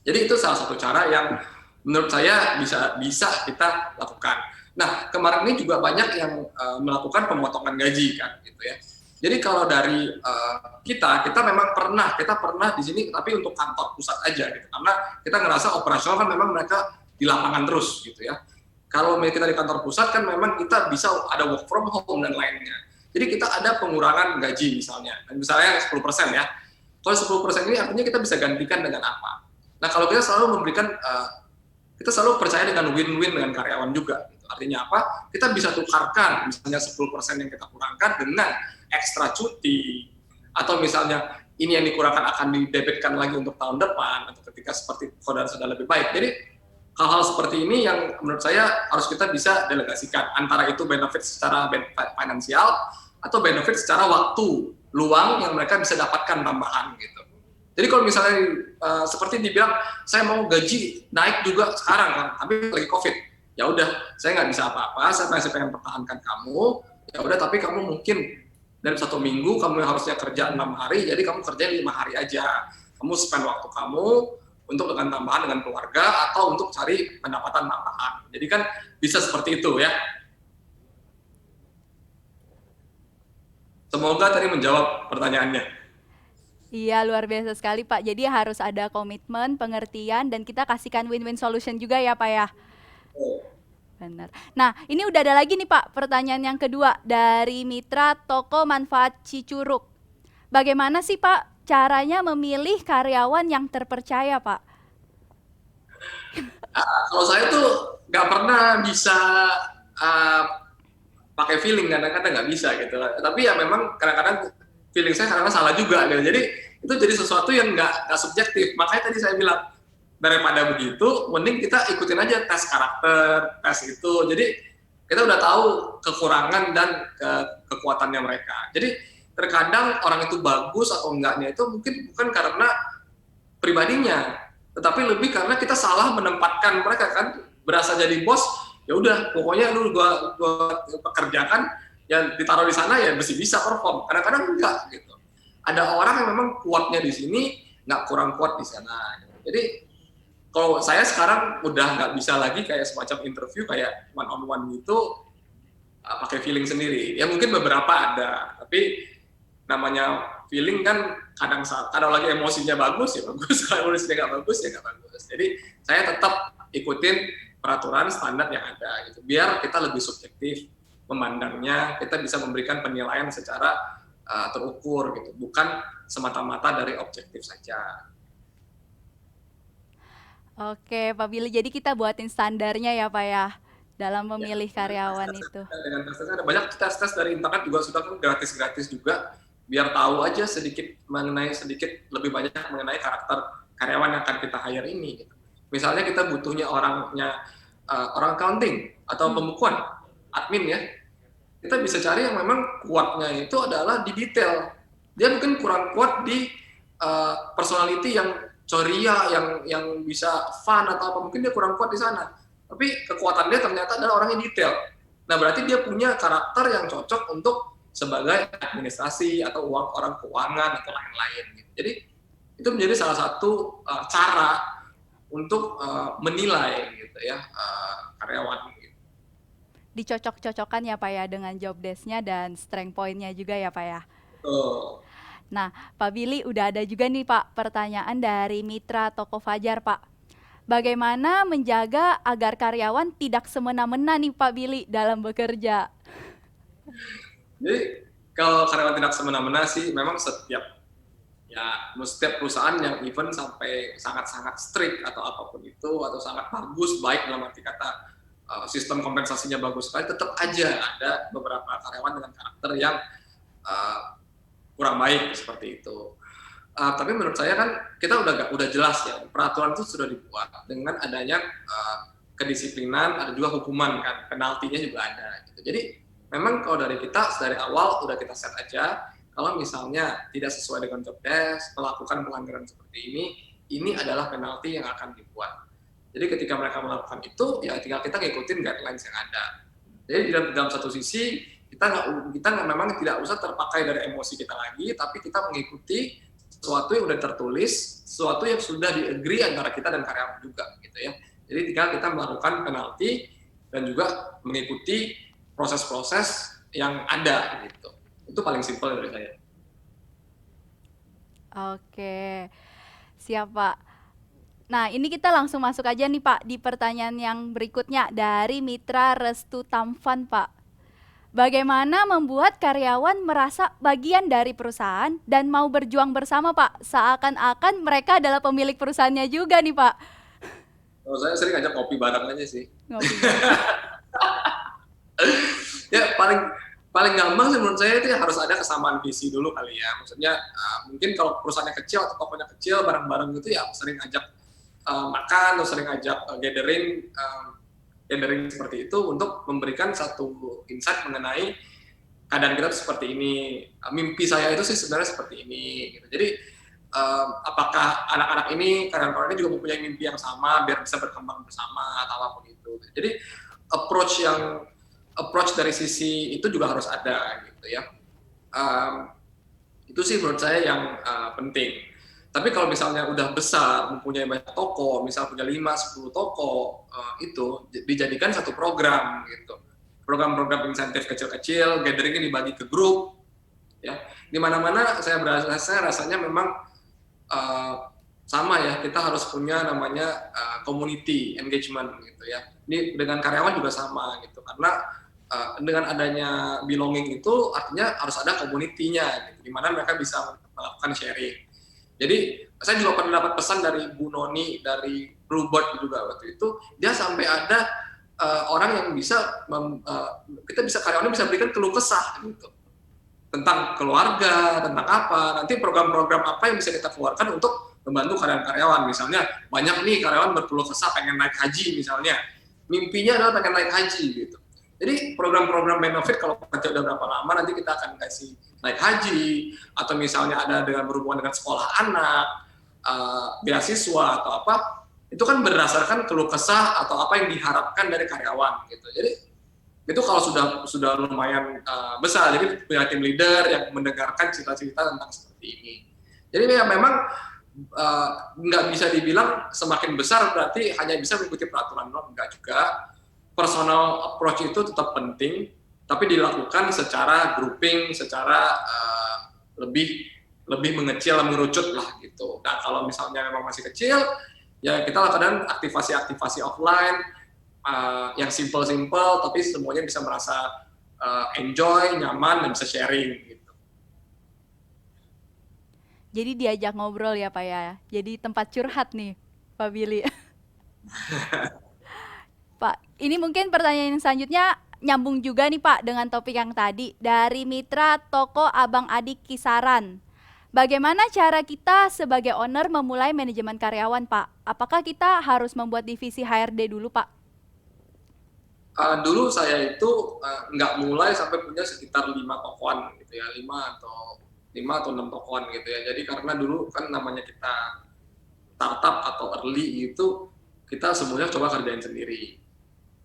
Jadi itu salah satu cara yang menurut saya bisa kita lakukan. Nah, kemarin ini juga banyak yang melakukan pemotongan gaji kan gitu ya. Jadi kalau dari kita memang pernah di sini, tapi untuk kantor pusat aja gitu. Karena kita ngerasa operasional kan memang mereka di lapangan terus gitu ya. kalau kita di kantor pusat kan memang kita bisa ada work from home dan lainnya. Jadi kita ada pengurangan gaji misalnya, dan misalnya 10% ya. Kalau 10% ini artinya kita bisa gantikan dengan apa? Nah kalau kita selalu memberikan, kita selalu percaya dengan win-win dengan karyawan juga. Gitu. Artinya apa? Kita bisa tukarkan misalnya 10% yang kita kurangkan dengan ekstra cuti, atau misalnya ini yang dikurangkan akan didebitkan lagi untuk tahun depan, atau ketika seperti keadaan sudah lebih baik. Jadi hal-hal seperti ini yang menurut saya harus kita bisa delegasikan, antara itu benefit secara finansial atau benefit secara waktu luang yang mereka bisa dapatkan tambahan gitu. Jadi kalau misalnya seperti dibilang saya mau gaji naik juga sekarang kan, tapi lagi COVID, ya udah saya nggak bisa apa-apa, saya masih pengen pertahankan kamu, ya udah tapi kamu mungkin dalam 1 minggu kamu yang harusnya kerja 6 hari, jadi kamu kerja 5 hari aja. Kamu spend waktu kamu untuk dengan tambahan dengan keluarga atau untuk cari pendapatan tambahan. Jadi kan bisa seperti itu ya. Semoga tadi menjawab pertanyaannya. Iya, luar biasa sekali Pak. Jadi harus ada komitmen, pengertian, dan kita kasihkan win-win solution juga ya Pak ya. Benar. Nah, ini udah ada lagi nih Pak, pertanyaan yang kedua dari Mitra Toko Manfaat Cicurug. Bagaimana sih Pak caranya memilih karyawan yang terpercaya Pak? Kalau saya tuh nggak pernah bisa pakai feeling, kadang-kadang nggak bisa gitu. Tapi ya memang kadang-kadang feeling saya kadang salah juga gitu. Jadi itu jadi sesuatu yang nggak subjektif. Makanya tadi saya bilang daripada begitu, mending kita ikutin aja tes karakter, tes itu. Jadi kita udah tahu kekurangan dan kekuatannya mereka. Jadi terkadang orang itu bagus atau enggaknya itu mungkin bukan karena pribadinya, tetapi lebih karena kita salah menempatkan mereka kan. Berasa jadi bos, ya udah pokoknya lu gua pekerjakan yang ditaruh di sana ya mesti bisa perform. Kadang-kadang enggak gitu. Ada orang yang memang kuatnya di sini, nggak kurang kuat di sana. Jadi kalau saya sekarang udah nggak bisa lagi kayak semacam interview kayak one on one gitu pakai feeling sendiri. Ya mungkin beberapa ada, tapi namanya feeling kan kadang lagi emosinya bagus ya bagus, kalau emosinya nggak bagus ya nggak bagus. Jadi saya tetap ikutin peraturan standar yang ada gitu. Biar kita lebih subjektif memandangnya, kita bisa memberikan penilaian secara terukur gitu, bukan semata-mata dari objektif saja. Oke, Pak Billy. Jadi kita buatin standarnya ya Pak ya dalam memilih karyawan itu. Dengan tes-tesnya ada banyak tes-tes dari internet juga sudah gratis-gratis juga, biar tahu aja sedikit lebih banyak mengenai karakter karyawan yang akan kita hire ini gitu. Misalnya kita butuhnya orang accounting atau pembukuan, admin ya, kita bisa cari yang memang kuatnya itu adalah di detail. Dia mungkin kurang kuat di personality yang ceria, yang bisa fun atau apa, mungkin dia kurang kuat di sana. Tapi kekuatan dia ternyata adalah orang yang detail. Nah berarti dia punya karakter yang cocok untuk sebagai administrasi atau orang keuangan atau lain-lain. Gitu. Jadi itu menjadi salah satu cara untuk menilai gitu ya karyawan. Gitu. Dicocok-cocokkan ya Pak ya dengan job desk-nya dan strength point-nya juga ya Pak ya. Betul. Nah, Pak Billy udah ada juga nih Pak pertanyaan dari Mitra Toko Fajar Pak. Bagaimana menjaga agar karyawan tidak semena-mena nih Pak Billy dalam bekerja? Jadi kalau karyawan tidak semena-mena sih memang setiap perusahaan yang even sampai sangat-sangat strict atau apapun itu atau sangat bagus, baik dalam arti kata sistem kompensasinya bagus sekali, tetap aja ada beberapa karyawan dengan karakter yang kurang baik seperti itu. Tapi menurut saya kan kita udah jelas ya, peraturan itu sudah dibuat dengan adanya kedisiplinan, ada juga hukuman kan, penaltinya juga ada. Gitu. Jadi memang kalau dari kita dari awal udah kita set aja, kalau misalnya tidak sesuai dengan job desk, melakukan pelanggaran seperti ini adalah penalti yang akan dibuat. Jadi ketika mereka melakukan itu, ya tinggal kita ngikutin guidelines yang ada. Jadi dalam satu sisi kita memang tidak usah terpakai dari emosi kita lagi, tapi kita mengikuti sesuatu yang sudah tertulis, sesuatu yang sudah di-agree antara kita dan karyawan juga gitu ya. Jadi tinggal kita melakukan penalti dan juga mengikuti proses-proses yang ada gitu. Itu paling simpel dari saya. Oke, siap Pak. Nah, ini kita langsung masuk aja nih Pak di pertanyaan yang berikutnya dari Mitra Restu Tamfan Pak. Bagaimana membuat karyawan merasa bagian dari perusahaan dan mau berjuang bersama Pak? Seakan-akan mereka adalah pemilik perusahaannya juga nih Pak. Kalau saya sering ngajak kopi bareng aja sih. Ngopi bareng. Ya paling gampang sih menurut saya itu ya harus ada kesamaan visi dulu kali ya. Maksudnya mungkin kalau perusahaannya kecil atau tokonya kecil bareng-bareng gitu ya sering ajak makan atau sering ajak gathering seperti itu untuk memberikan satu insight mengenai keadaan kita seperti ini. Mimpi saya itu sih sebenarnya seperti ini. Gitu. Jadi apakah anak-anak ini, karyawan-karyawan ini juga mempunyai mimpi yang sama biar bisa berkembang bersama atau apapun itu. Jadi approach dari sisi itu juga harus ada gitu ya. Itu sih menurut saya yang penting. Tapi kalau misalnya udah besar, mempunyai banyak toko, misal punya 5-10 toko, itu dijadikan satu program gitu. Program-program insentif kecil-kecil, gatheringnya dibagi ke grup, ya. Di mana-mana saya rasanya memang sama ya, kita harus punya namanya community engagement gitu ya. Ini dengan karyawan juga sama gitu, karena dengan adanya belonging itu artinya harus ada community-nya gitu, di mana mereka bisa melakukan sharing. Jadi saya juga pernah dapat pesan dari Bu Noni dari Bluebird juga waktu itu, dia sampai ada orang yang bisa karyawannya bisa berikan keluh kesah gitu tentang keluarga, tentang apa, nanti program-program apa yang bisa kita keluarkan untuk membantu karyawan-karyawan. Misalnya banyak nih karyawan berkeluh kesah pengen naik haji misalnya, mimpinya adalah pengen naik haji gitu. Jadi program-program benefit kalau kerja udah berapa lama nanti kita akan kasih naik haji, atau misalnya ada dengan berhubungan dengan sekolah anak, beasiswa atau apa, itu kan berdasarkan keluh kesah atau apa yang diharapkan dari karyawan gitu. Jadi itu kalau sudah lumayan besar, jadi punya tim leader yang mendengarkan cerita-cerita tentang seperti ini. Jadi ya memang nggak bisa dibilang semakin besar berarti hanya bisa mengikuti peraturan, enggak juga. Personal approach itu tetap penting, tapi dilakukan secara grouping, secara lebih mengecil, mengerucut lah gitu. Nah kalau misalnya memang masih kecil, ya kita lakukan aktivasi-aktivasi offline yang simple, tapi semuanya bisa merasa enjoy, nyaman, dan bisa sharing gitu. Jadi diajak ngobrol ya Pak ya. Jadi tempat curhat nih Pak Billy. Pak, ini mungkin pertanyaan yang selanjutnya nyambung juga nih Pak dengan topik yang tadi dari Mitra Toko Abang Adik Kisaran. Bagaimana cara kita sebagai owner memulai manajemen karyawan Pak? Apakah kita harus membuat divisi HRD dulu Pak? Dulu saya itu nggak mulai sampai punya sekitar 5 tokoan gitu ya, 5 atau 6 tokoan gitu ya. Jadi karena dulu kan namanya kita startup atau early itu kita semuanya coba kerjain sendiri.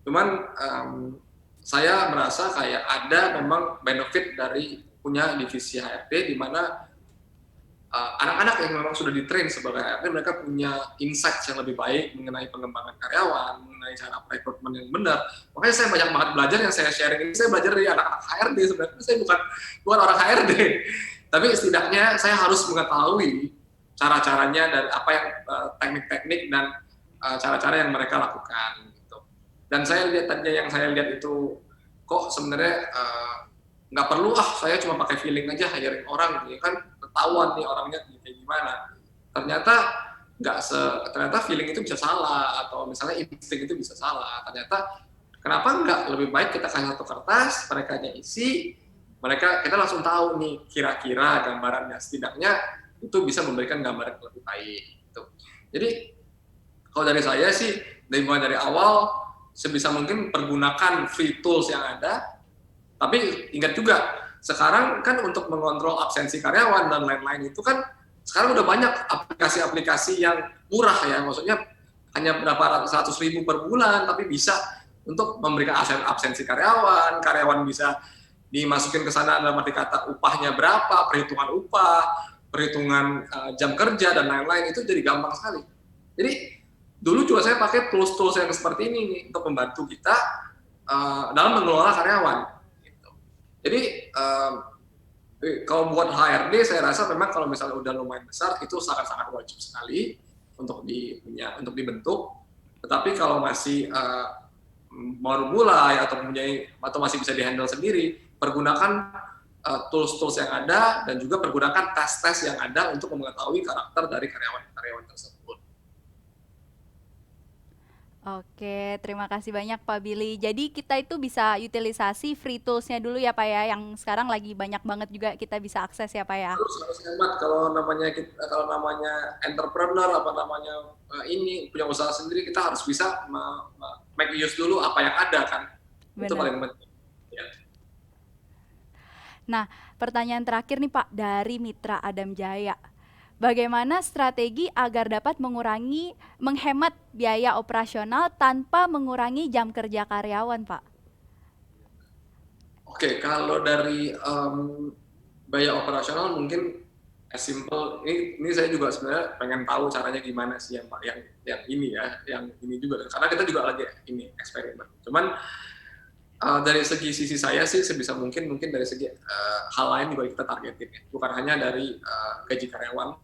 Cuman saya merasa kayak ada memang benefit dari punya divisi HRD di mana anak-anak yang memang sudah di-train sebagai HRD, mereka punya insight yang lebih baik mengenai pengembangan karyawan, mengenai cara rekrutmen yang benar. Makanya saya banyak banget belajar yang saya sharing ini, saya belajar dari anak-anak HRD sebenarnya. Saya bukan orang HRD, tapi setidaknya saya harus mengetahui cara-caranya dan apa yang teknik-teknik dan cara-cara yang mereka lakukan. Dan saya lihat tadinya yang saya lihat itu kok sebenarnya nggak perlu saya cuma pakai feeling aja hiring orang ya kan ketahuan nih orangnya kayak gimana. Ternyata feeling itu bisa salah atau misalnya insting itu bisa salah. Ternyata kenapa nggak lebih baik kita kasih satu kertas, mereka isi, kita langsung tahu nih kira-kira gambarannya, setidaknya itu bisa memberikan gambaran yang lebih baik. Gitu. Jadi kalau dari saya sih dari awal sebisa mungkin pergunakan free tools yang ada, tapi ingat juga sekarang kan untuk mengontrol absensi karyawan dan lain-lain itu kan sekarang udah banyak aplikasi-aplikasi yang murah ya, maksudnya hanya berapa 100.000 per bulan tapi bisa untuk memberikan absensi karyawan bisa dimasukin ke sana dalam arti kata upahnya berapa, perhitungan upah, perhitungan jam kerja dan lain-lain, itu jadi gampang sekali. Jadi dulu juga saya pakai tools-tools yang seperti ini nih, untuk membantu kita dalam mengelola karyawan. Gitu. Jadi kalau buat HRD saya rasa memang kalau misalnya udah lumayan besar itu sangat-sangat wajib sekali untuk dibentuk. Tetapi kalau masih baru mulai atau masih bisa dihandle sendiri, pergunakan tools-tools yang ada dan juga pergunakan tes-tes yang ada untuk mengetahui karakter dari karyawan-karyawan tersebut. Oke, terima kasih banyak Pak Billy. Jadi kita itu bisa utilisasi free tools-nya dulu ya Pak ya, yang sekarang lagi banyak banget juga kita bisa akses ya Pak ya. Harus hemat kalau namanya entrepreneur ini punya usaha sendiri, kita harus bisa make use dulu apa yang ada kan. Itu Benar. paling penting. Ya. Nah, pertanyaan terakhir nih Pak dari Mitra Adam Jaya. Bagaimana strategi agar dapat menghemat biaya operasional tanpa mengurangi jam kerja karyawan, Pak? Oke, kalau dari biaya operasional mungkin as simple, ini saya juga sebenarnya pengen tahu caranya gimana sih yang ini ya, yang ini juga, karena kita juga lagi ini eksperimen. Cuman dari sisi saya sih sebisa mungkin dari segi hal lain juga kita targetin ya, bukan hanya dari gaji karyawan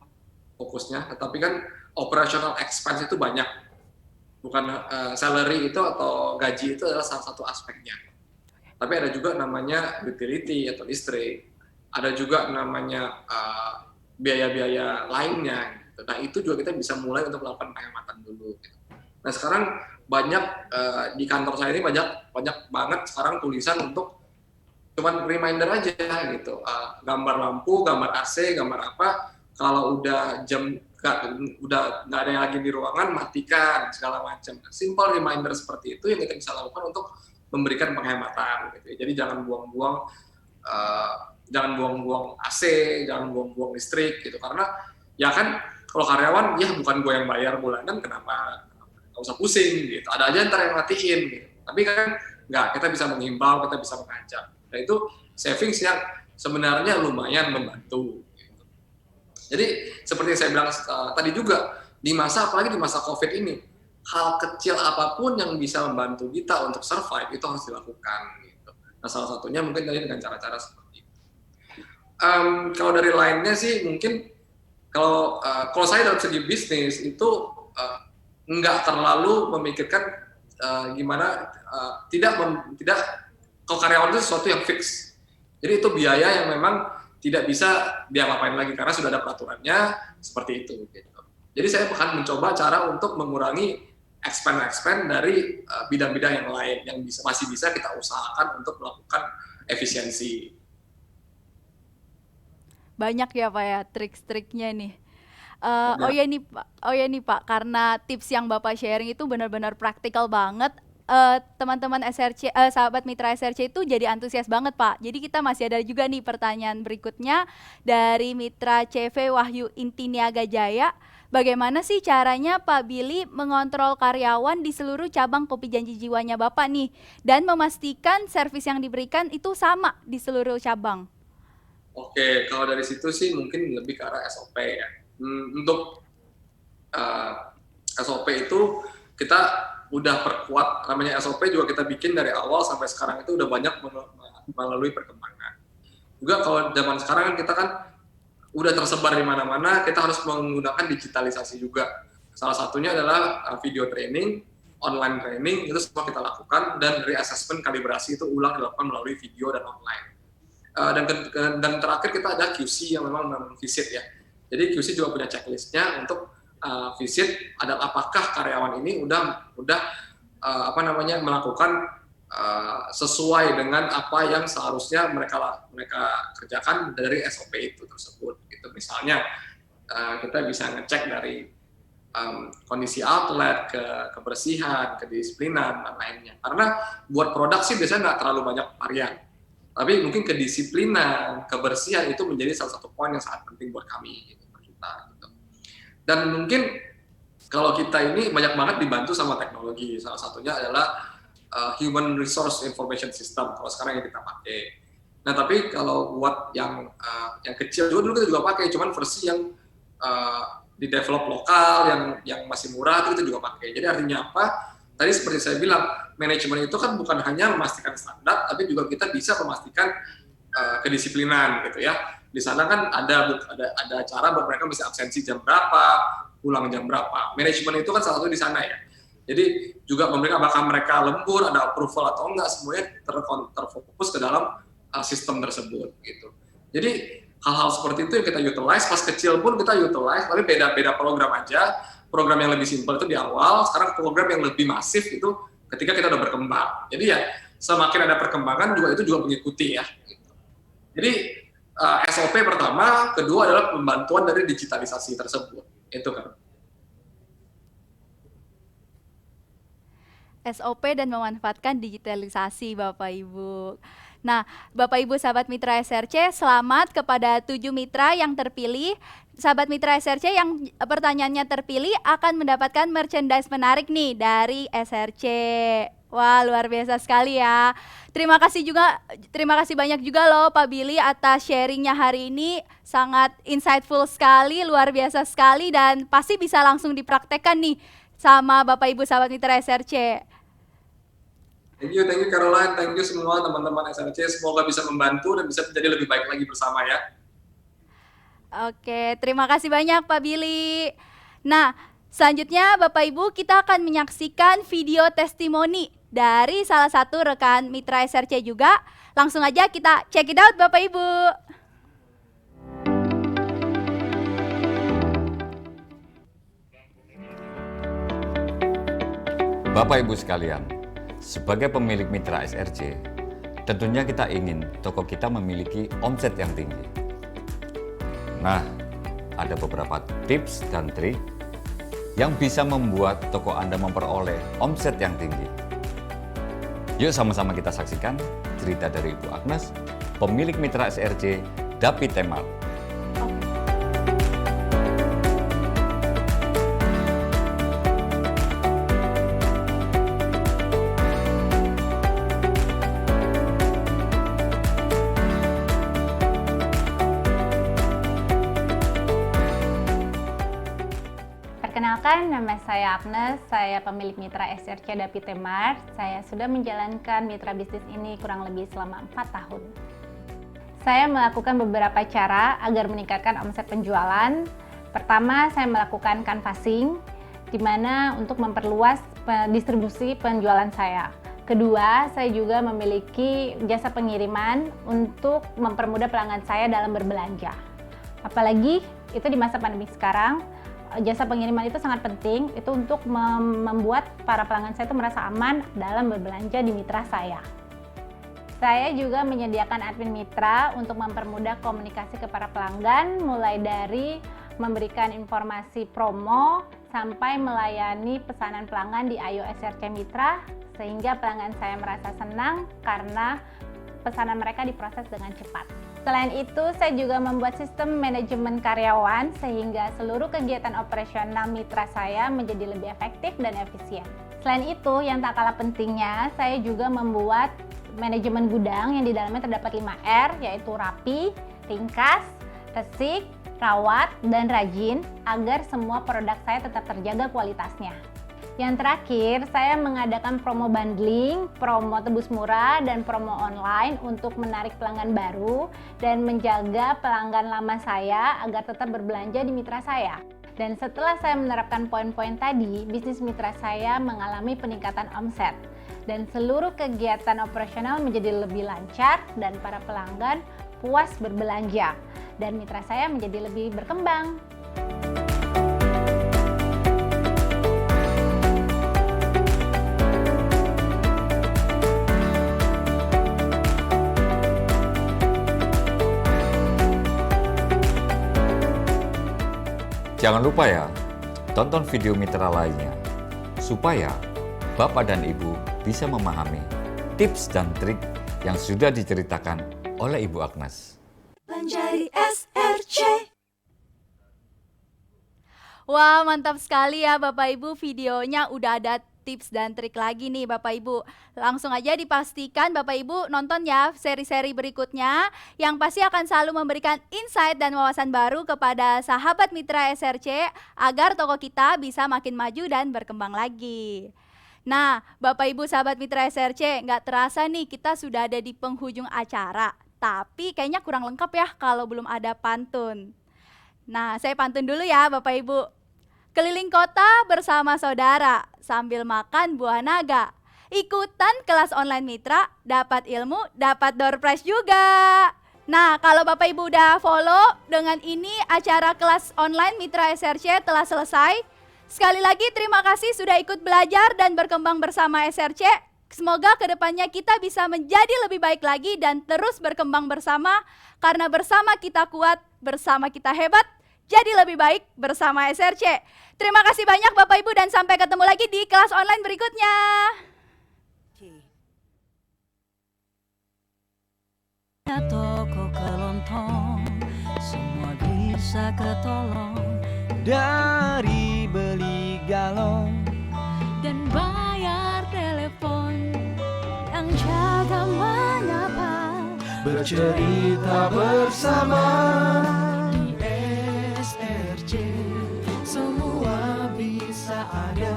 fokusnya, tetapi kan operational expense itu banyak, bukan salary itu atau gaji itu adalah salah satu aspeknya. Tapi ada juga namanya utility atau listrik, ada juga namanya biaya-biaya lainnya. Gitu. Nah itu juga kita bisa mulai untuk melakukan penghematan dulu. Gitu. Nah sekarang banyak di kantor saya ini banyak banget sekarang tulisan untuk cuman reminder aja gitu, gambar lampu, gambar AC, gambar apa. Kalau udah udah nggak ada yang lagi di ruangan, matikan segala macam. Simple reminder seperti itu yang kita bisa lakukan untuk memberikan penghematan. Gitu. Jadi jangan buang-buang AC, jangan buang-buang listrik gitu. Karena ya kan kalau karyawan ya bukan gue yang bayar bulanan, kenapa nggak usah pusing gitu. Ada aja ntar yang matiin gitu. Tapi kan nggak, kita bisa menghimbau, kita bisa mengajak. Nah itu savings yang sebenarnya lumayan membantu. Jadi seperti yang saya bilang tadi juga, apalagi di masa COVID ini, hal kecil apapun yang bisa membantu kita untuk survive itu harus dilakukan. Gitu. Nah salah satunya mungkin tadi dengan cara-cara seperti itu. Kalau dari lainnya sih mungkin kalau saya dalam segi bisnis itu nggak terlalu memikirkan gimana tidak kalau karyawan itu sesuatu yang fix. Jadi itu biaya yang memang tidak bisa diapa-apain lagi karena sudah ada peraturannya seperti itu. Gitu. Jadi saya akan mencoba cara untuk mengurangi expand dari bidang-bidang yang lain yang masih bisa kita usahakan untuk melakukan efisiensi. Banyak ya Pak ya trik-triknya nih. Oh ya nih Pak, karena tips yang Bapak sharing itu benar-benar praktikal banget. Teman-teman SRC, sahabat mitra SRC itu jadi antusias banget Pak. Jadi kita masih ada juga nih pertanyaan berikutnya dari mitra CV Wahyu Intiniaga Jaya. Bagaimana sih caranya Pak Billy mengontrol karyawan di seluruh cabang Kopi Janji Jiwanya Bapak nih, dan memastikan servis yang diberikan itu sama di seluruh cabang? Oke, kalau dari situ sih mungkin lebih ke arah SOP ya. Untuk SOP itu kita udah perkuat, namanya SOP juga kita bikin dari awal sampai sekarang itu udah banyak melalui perkembangan. Juga kalau zaman sekarang kan kita kan udah tersebar di mana-mana, kita harus menggunakan digitalisasi juga. Salah satunya adalah video training, online training, itu semua kita lakukan, dan dari assessment kalibrasi itu dilakukan melalui video dan online. Dan terakhir kita ada QC yang memang visit ya. Jadi QC juga punya checklistnya untuk visit, apakah karyawan ini udah melakukan sesuai dengan apa yang seharusnya mereka kerjakan dari SOP itu tersebut. Gitu. Misalnya kita bisa ngecek dari kondisi outlet, kebersihan, kedisiplinan dan lainnya. Karena buat produk sih biasanya nggak terlalu banyak varian. Tapi mungkin kedisiplinan, kebersihan itu menjadi salah satu poin yang sangat penting buat kami, gitu, buat kita. Gitu. Dan mungkin kalau kita ini banyak banget dibantu sama teknologi. Salah satunya adalah Human Resource Information System, kalau sekarang yang kita pakai. Nah, tapi kalau buat yang kecil juga dulu kita juga pakai, cuman versi yang di develop lokal, yang masih murah itu juga pakai. Jadi artinya apa? Tadi seperti saya bilang, manajemen itu kan bukan hanya memastikan standar, tapi juga kita bisa memastikan kedisiplinan gitu ya. Di sana kan ada cara buat mereka bisa absensi jam berapa, pulang jam berapa. Manajemen itu kan salah satu di sana ya. Jadi juga memberikan apakah mereka lembur, ada approval atau enggak, semuanya terfokus ke dalam sistem tersebut gitu. Jadi hal-hal seperti itu yang kita utilize, pas kecil pun kita utilize, tapi beda-beda program aja. Program yang lebih simpel itu di awal, sekarang program yang lebih masif itu ketika kita udah berkembang. Jadi ya semakin ada perkembangan juga itu juga mengikuti ya. Gitu. Jadi SOP pertama, kedua adalah pembantuan dari digitalisasi tersebut. Itu kan. SOP dan memanfaatkan digitalisasi Bapak Ibu. Nah, Bapak Ibu sahabat mitra SRC, selamat kepada 7 mitra yang terpilih. Sahabat mitra SRC yang pertanyaannya terpilih akan mendapatkan merchandise menarik nih dari SRC. Wah, luar biasa sekali ya. Terima kasih banyak juga loh Pak Billy atas sharingnya hari ini. Sangat insightful sekali, luar biasa sekali, dan pasti bisa langsung dipraktekkan nih sama Bapak Ibu sahabat mitra SRC. Thank you Caroline, thank you semua teman-teman SRC, semoga bisa membantu dan bisa menjadi lebih baik lagi bersama ya. Oke, terima kasih banyak Pak Billy. Nah, selanjutnya Bapak Ibu kita akan menyaksikan video testimoni dari salah satu rekan mitra SRC juga. Langsung aja kita check it out Bapak Ibu. Bapak Ibu sekalian, sebagai pemilik mitra SRC, tentunya kita ingin toko kita memiliki omset yang tinggi. Nah, ada beberapa tips dan trik yang bisa membuat toko Anda memperoleh omset yang tinggi. Yuk sama-sama kita saksikan cerita dari Ibu Agnes, pemilik mitra SRC Dapi Temar. Perkenalkan, nama saya Agnes, saya pemilik mitra SRC Dapi Temar. Saya sudah menjalankan mitra bisnis ini kurang lebih selama 4 tahun. Saya melakukan beberapa cara agar meningkatkan omset penjualan. Pertama, saya melakukan canvassing, di mana untuk memperluas distribusi penjualan saya. Kedua, saya juga memiliki jasa pengiriman untuk mempermudah pelanggan saya dalam berbelanja. Apalagi itu di masa pandemi sekarang, jasa pengiriman itu sangat penting, itu untuk membuat para pelanggan saya itu merasa aman dalam berbelanja di mitra saya. Saya juga menyediakan admin mitra untuk mempermudah komunikasi ke para pelanggan, mulai dari memberikan informasi promo sampai melayani pesanan pelanggan di iOS SRC Mitra, sehingga pelanggan saya merasa senang karena pesanan mereka diproses dengan cepat. Selain itu, saya juga membuat sistem manajemen karyawan sehingga seluruh kegiatan operasional mitra saya menjadi lebih efektif dan efisien. Selain itu, yang tak kalah pentingnya, saya juga membuat manajemen gudang yang di dalamnya terdapat 5R, yaitu rapi, ringkas, resik, rawat, dan rajin, agar semua produk saya tetap terjaga kualitasnya. Yang terakhir, saya mengadakan promo bundling, promo tebus murah, dan promo online untuk menarik pelanggan baru dan menjaga pelanggan lama saya agar tetap berbelanja di mitra saya. Dan setelah saya menerapkan poin-poin tadi, bisnis mitra saya mengalami peningkatan omset dan seluruh kegiatan operasional menjadi lebih lancar dan para pelanggan puas berbelanja dan mitra saya menjadi lebih berkembang. Jangan lupa ya, tonton video mitra lainnya, supaya Bapak dan Ibu bisa memahami tips dan trik yang sudah diceritakan oleh Ibu Agnes. Banjari SRC. Wah, mantap sekali ya Bapak Ibu, videonya udah ada tips dan trik lagi nih Bapak Ibu. Langsung aja dipastikan Bapak Ibu nonton ya seri-seri berikutnya yang pasti akan selalu memberikan insight dan wawasan baru kepada sahabat mitra SRC agar toko kita bisa makin maju dan berkembang lagi. Nah, Bapak Ibu sahabat mitra SRC, nggak terasa nih kita sudah ada di penghujung acara. Tapi kayaknya kurang lengkap ya kalau belum ada pantun. Nah, saya pantun dulu ya Bapak Ibu. Keliling kota bersama saudara sambil makan buah naga. Ikutan kelas online Mitra, dapat ilmu, dapat door prize juga. Nah, kalau Bapak Ibu udah follow, dengan ini acara kelas online Mitra SRC telah selesai. Sekali lagi terima kasih sudah ikut belajar dan berkembang bersama SRC. Semoga kedepannya kita bisa menjadi lebih baik lagi dan terus berkembang bersama. Karena bersama kita kuat, bersama kita hebat, jadi lebih baik bersama SRC. Terima kasih banyak Bapak Ibu dan sampai ketemu lagi di kelas online berikutnya. Toko kelontong, semua bisa ketolong. Dari beli galon dan bayar telepon, yang jaga menyapa, bercerita bersama. Di SRC semua bisa ada.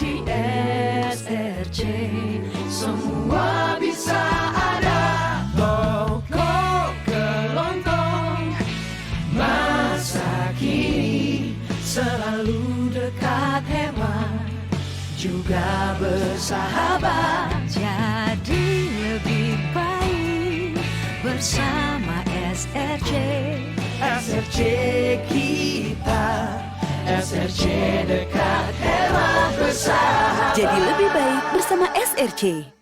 Di SRC semua bisa ada. Toko kelontong masa kini selalu dekat, hemat juga bersahabat. jadi lebih baik bersama SRC. SRC kita, SRC dekat, hemat bersahabat. Jadi lebih baik bersama SRC.